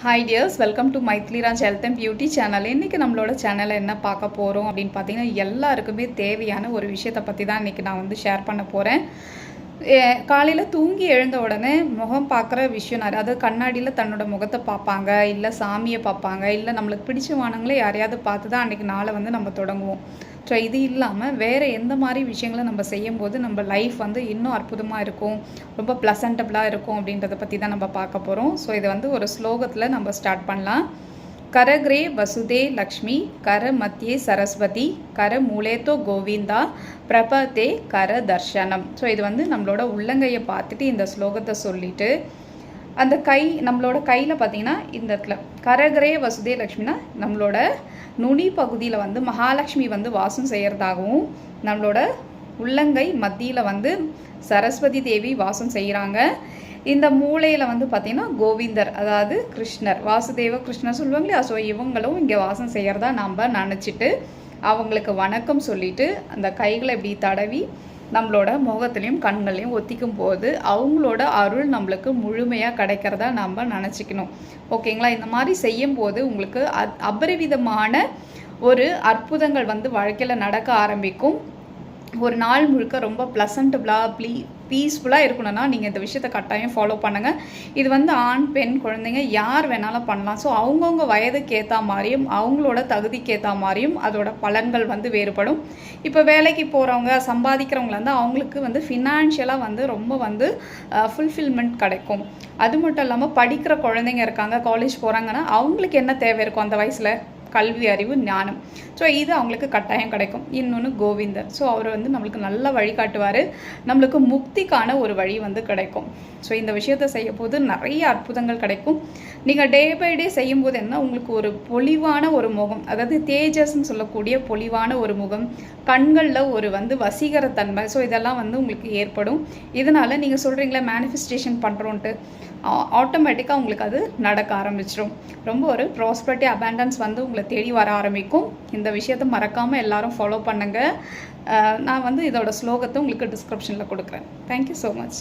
Hi tears, welcome to Mythili Raj health and beauty channel. இன்றைக்கி நம்மளோட சேனலில் என்ன பார்க்க போகிறோம் அப்படின்னு பார்த்தீங்கன்னா, எல்லாருக்குமே தேவையான ஒரு விஷயத்தை பற்றி தான் இன்றைக்கி நான் வந்து ஷேர் பண்ண போகிறேன். காலையில் தூங்கி எழுந்த உடனே முகம் பார்க்குற விஷயம் நிறைய, அதாவது கண்ணாடியில் தன்னோட முகத்தை பார்ப்பாங்க, இல்லை சாமியை பார்ப்பாங்க, இல்லை நம்மளுக்கு பிடிச்சவானங்களே யாரையாவது பார்த்து தான் அன்றைக்கி நாளை வந்து நம்ம தொடங்குவோம். ஸோ இது இல்லாமல் வேறு எந்த மாதிரி விஷயங்களை நம்ம செய்யும்போது நம்ம லைஃப் வந்து இன்னும் அற்புதமாக இருக்கும், ரொம்ப ப்ளசன்டபுளாக இருக்கும் அப்படின்றத பற்றி தான் நம்ம பார்க்க போகிறோம். ஸோ இதை வந்து ஒரு ஸ்லோகத்தில் நம்ம ஸ்டார்ட் பண்ணலாம். கரக்ரே வசுதே லக்ஷ்மி, கர மத்தியே சரஸ்வதி, கர மூலேத்தோ கோவிந்தா, பிரபதே கர தர்ஷனம். ஸோ இது வந்து நம்மளோட உள்ளங்கையை பார்த்துட்டு இந்த ஸ்லோகத்தை சொல்லிவிட்டு அந்த கை நம்மளோட கையில் பார்த்திங்கன்னா இந்த இடத்துல கரகரே வசுதே லக்ஷ்மினா நம்மளோட நுனி பகுதியில் வந்து மகாலட்சுமி வந்து வாசம் செய்கிறதாகவும், நம்மளோட உள்ளங்கை மத்தியில் வந்து சரஸ்வதி தேவி வாசம் செய்கிறாங்க. இந்த மூளையில் வந்து பார்த்திங்கன்னா கோவிந்தர், அதாவது கிருஷ்ணர், வாசுதேவ கிருஷ்ணர் சொல்லுவாங்க இல்லையா. ஸோ இவங்களும் இங்கே வாசம் செய்கிறதா நம்ம நினச்சிட்டு அவங்களுக்கு வணக்கம் சொல்லிவிட்டு அந்த கைகளை இப்படி தடவி நம்மளோட முகத்துலேயும் கண்களையும் ஒத்திக்கும் போது அவங்களோட அருள் நம்மளுக்கு முழுமையாக கிடைக்கிறதா நம்ம நினச்சிக்கணும். ஓகேங்களா? இந்த மாதிரி செய்யும் போது உங்களுக்கு அபரிவிதமான ஒரு அற்புதங்கள் வந்து வாழ்க்கையில் நடக்க ஆரம்பிக்கும். ஒரு நாள் முழுக்க ரொம்ப ப்ளசன்டபுளாக பீஸ்ஃபுல்லாக இருக்கணும்னா நீங்கள் இந்த விஷயத்தை கட்டாயம் ஃபாலோ பண்ணுங்கள். இது வந்து ஆண் பெண் குழந்தைங்க யார் வேணாலும் பண்ணலாம். ஸோ அவங்கவுங்க வயதுக்கு ஏற்ற மாதிரியும் அவங்களோட தகுதிக்கு ஏற்ற மாதிரியும் அதோட பலன்கள் வந்து வேறுபடும். இப்போ வேலைக்கு போகிறவங்க சம்பாதிக்கிறவங்கள வந்து அவங்களுக்கு வந்து ஃபினான்ஷியலாக வந்து ரொம்ப வந்து ஃபுல்ஃபில்மெண்ட் கிடைக்கும். அது மட்டும் இல்லாமல் படிக்கிற குழந்தைங்க இருக்காங்க, காலேஜ் போகிறாங்கன்னா அவங்களுக்கு என்ன தேவை இருக்கும் அந்த வயசில், கல்வி, அறிவு, ஞானம். ஸோ இது அவங்களுக்கு கட்டாயம் கிடைக்கும். இன்னொன்று கோவிந்தர். ஸோ அவர் வந்து நம்மளுக்கு நல்ல வழிகாட்டுவார், நம்மளுக்கு முக்திக்கான ஒரு வழி வந்து கிடைக்கும். ஸோ இந்த விஷயத்தை செய்யும் போது நிறைய அற்புதங்கள் கிடைக்கும். நீங்கள் டே பை டே செய்யும்போது என்ன, உங்களுக்கு ஒரு பொலிவான ஒரு முகம், அதாவது தேஜஸ்ன்னு சொல்லக்கூடிய பொலிவான ஒரு முகம், கண்களில் ஒரு வந்து வசீகரத்தன்மை, ஸோ இதெல்லாம் வந்து உங்களுக்கு ஏற்படும். இதனால் நீங்கள் சொல்கிறீங்களா மேனிஃபெஸ்டேஷன் பண்ணுறோன்ட்டு, ஆட்டோமேட்டிக்காக உங்களுக்கு அது நடக்க ஆரம்பிச்சிடும். ரொம்ப ஒரு ப்ராஸ்பரிட்டி, அபேண்டன்ஸ் வந்து உங்களை தேடி வர ஆரம்பிக்கும். இந்த விஷயத்தை மறக்காமல் எல்லாரும் ஃபாலோ பண்ணுங்கள். நான் வந்து இதோட ஸ்லோகத்தை உங்களுக்கு டிஸ்கிரிப்ஷனில் கொடுக்குறேன். Thank you so much.